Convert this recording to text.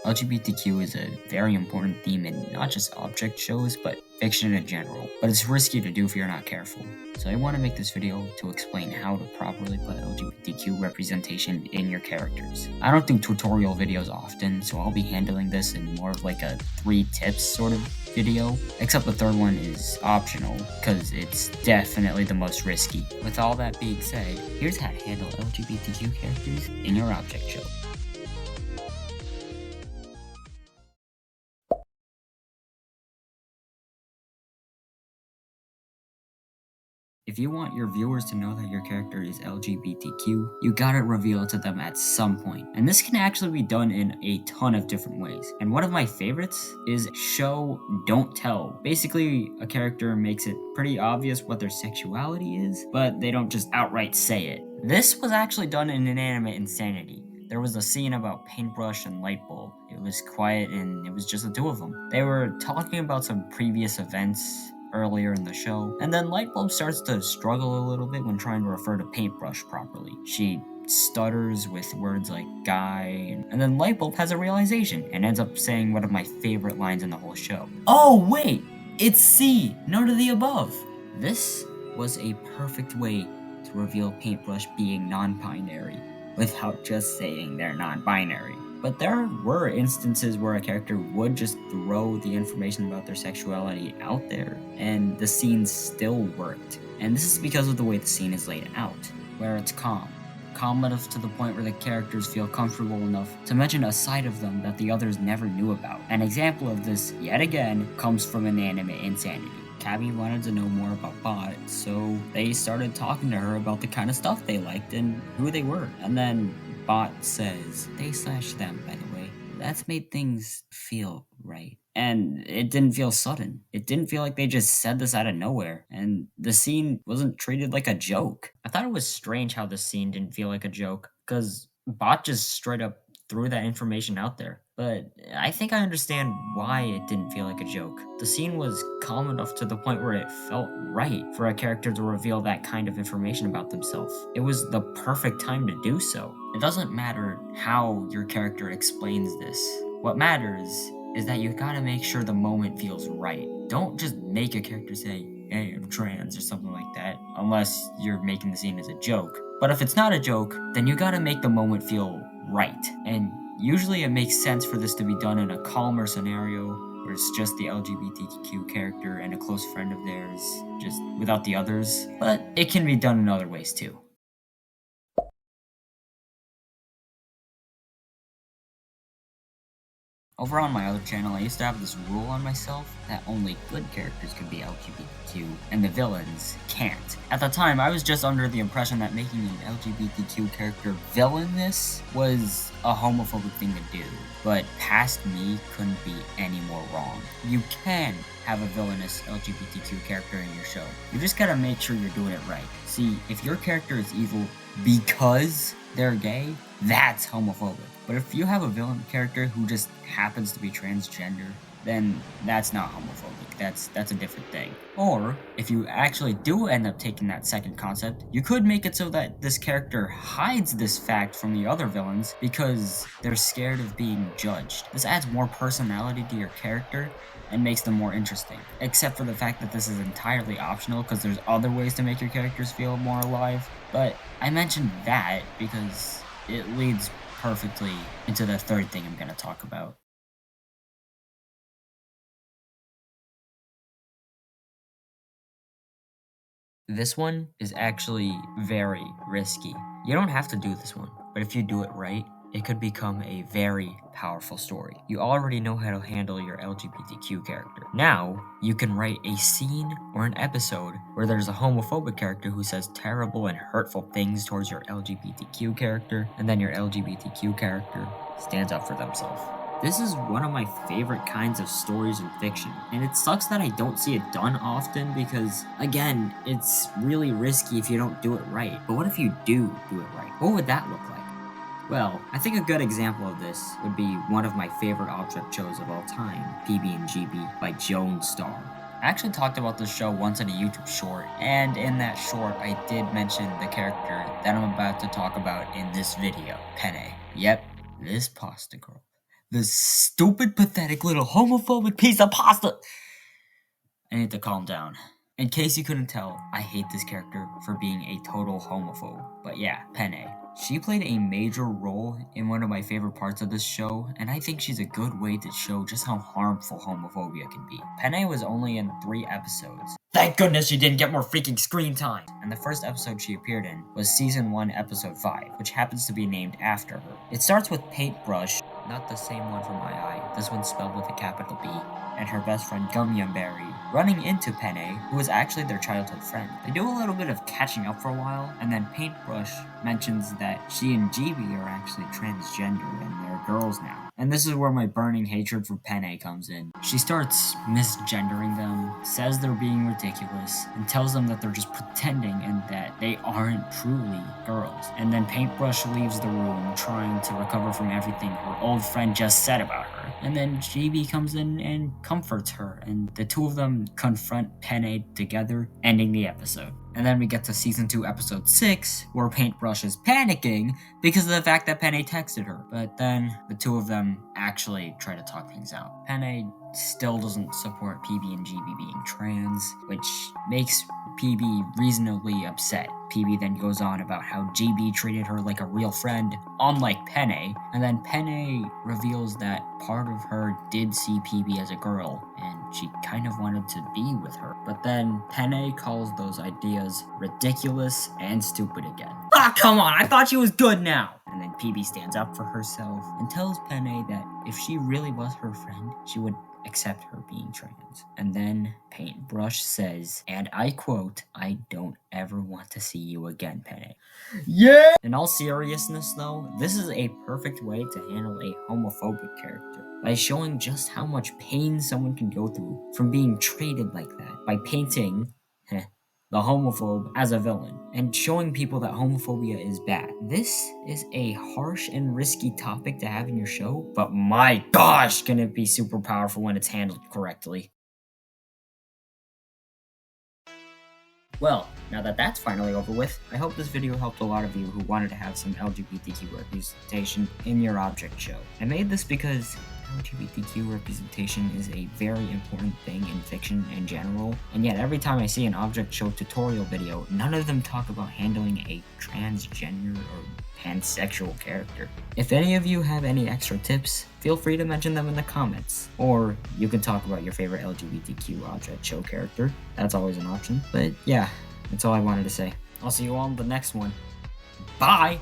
LGBTQ is a very important theme in not just object shows, but fiction in general. But it's risky to do if you're not careful. So I want to make this video to explain how to properly put LGBTQ representation in your characters. I don't do tutorial videos often, so I'll be handling this in more of like a 3 tips sort of video, except the third one is optional, because it's definitely the most risky. With all that being said, here's how to handle LGBTQ characters in your object show. If you want your viewers to know that your character is LGBTQ, you gotta reveal it to them at some point. And this can actually be done in a ton of different ways. And one of my favorites is show, don't tell. Basically, a character makes it pretty obvious what their sexuality is, but they don't just outright say it. This was actually done in Inanimate Insanity. There was a scene about paintbrush and light bulb. It was quiet and it was just the two of them. They were talking about some previous events earlier in the show, and then Lightbulb starts to struggle a little bit when trying to refer to paintbrush properly. She stutters with words like guy, and then Lightbulb has a realization and ends up saying one of my favorite lines in the whole show. Oh wait, it's C, none of the above. This was a perfect way to reveal paintbrush being non-binary without just saying they're non-binary. But there were instances where a character would just throw the information about their sexuality out there, and the scene still worked. And this is because of the way the scene is laid out, where it's calm enough to the point where the characters feel comfortable enough to mention a side of them that the others never knew about. An example of this, yet again, comes from Inanimate Insanity. Cabby wanted to know more about Bot, so they started talking to her about the kind of stuff they liked and who they were. And then Bot says, they/them, by the way. That's made things feel right. And it didn't feel sudden. It didn't feel like they just said this out of nowhere. And the scene wasn't treated like a joke. I thought it was strange how the scene didn't feel like a joke, because Bot just straight up threw that information out there. But I think I understand why it didn't feel like a joke. The scene was calm enough to the point where it felt right for a character to reveal that kind of information about themselves. It was the perfect time to do so. It doesn't matter how your character explains this. What matters is that you gotta make sure the moment feels right. Don't just make a character say, hey, I'm trans or something like that, unless you're making the scene as a joke. But if it's not a joke, then you gotta make the moment feel right. And usually it makes sense for this to be done in a calmer scenario where it's just the LGBTQ character and a close friend of theirs, just without the others. But it can be done in other ways too. Over on my other channel, I used to have this rule on myself that only good characters could be LGBTQ, and the villains can't. At the time, I was just under the impression that making an LGBTQ character villainous was a homophobic thing to do, but past me couldn't be any more wrong. You can have a villainous LGBTQ character in your show. You just gotta make sure you're doing it right. See, if your character is evil because they're gay, that's homophobic. But if you have a villain character who just happens to be transgender, then that's not homophobic. That's a different thing. Or, if you actually do end up taking that second concept, you could make it so that this character hides this fact from the other villains because they're scared of being judged. This adds more personality to your character and makes them more interesting. Except for the fact that this is entirely optional because there's other ways to make your characters feel more alive. But I mentioned that because it leads perfectly into the third thing I'm going to talk about. This one is actually very risky. You don't have to do this one, but if you do it right, it could become a very powerful story. You already know how to handle your LGBTQ character. Now, you can write a scene or an episode where there's a homophobic character who says terrible and hurtful things towards your LGBTQ character, and then your LGBTQ character stands up for themselves. This is one of my favorite kinds of stories in fiction, and it sucks that I don't see it done often because, again, it's really risky if you don't do it right. But what if you do it right? What would that look like? Well, I think a good example of this would be one of my favorite object shows of all time, PB&GB by Joan Starr. I actually talked about this show once in a YouTube short, and in that short I did mention the character that I'm about to talk about in this video, Penne. Yep, this pasta girl. This stupid, pathetic little homophobic piece of pasta! I need to calm down. In case you couldn't tell, I hate this character for being a total homophobe. But yeah, Penne. She played a major role in one of my favorite parts of this show, and I think she's a good way to show just how harmful homophobia can be. Penne was only in 3 episodes. Thank goodness she didn't get more freaking screen time! And the first episode she appeared in was Season 1, Episode 5, which happens to be named after her. It starts with Paintbrush, not the same one from My Eye, this one's spelled with a capital B, and her best friend Gum Yum Berry running into Penne, who was actually their childhood friend. They do a little bit of catching up for a while, and then Paintbrush mentions that she and GB are actually transgender and they're girls now. And this is where my burning hatred for Penne comes in. She starts misgendering them, says they're being ridiculous, and tells them that they're just pretending and that they aren't truly girls. And then Paintbrush leaves the room trying to recover from everything her old friend just said about her. And then GB comes in and comforts her, and the two of them confront Penne together, ending the episode. And then we get to Season 2, Episode 6, where Paintbrush is panicking because of the fact that Penne texted her. But then the two of them actually try to talk things out. Penne still doesn't support PB and GB being trans, which makes PB reasonably upset. PB then goes on about how GB treated her like a real friend, unlike Penne, and then Penne reveals that part of her did see PB as a girl, and she kind of wanted to be with her. But then Penne calls those ideas ridiculous and stupid again. Ah, come on, I thought she was good now! And then PB stands up for herself and tells Penne that if she really was her friend, she would accept her being trans. And then Paintbrush says, and I quote, "I don't ever want to see you again, Penne." Yeah! In all seriousness though, this is a perfect way to handle a homophobic character by showing just how much pain someone can go through from being treated like that, by painting the homophobe as a villain, and showing people that homophobia is bad. This is a harsh and risky topic to have in your show, but my gosh, can it be super powerful when it's handled correctly. Well, now that that's finally over with, I hope this video helped a lot of you who wanted to have some LGBTQ representation in your object show. I made this because LGBTQ representation is a very important thing in fiction in general, and yet every time I see an object show tutorial video, none of them talk about handling a transgender or pansexual character. If any of you have any extra tips, feel free to mention them in the comments, or you can talk about your favorite LGBTQ object show character. That's always an option. But yeah, that's all I wanted to say. I'll see you all in the next one. Bye!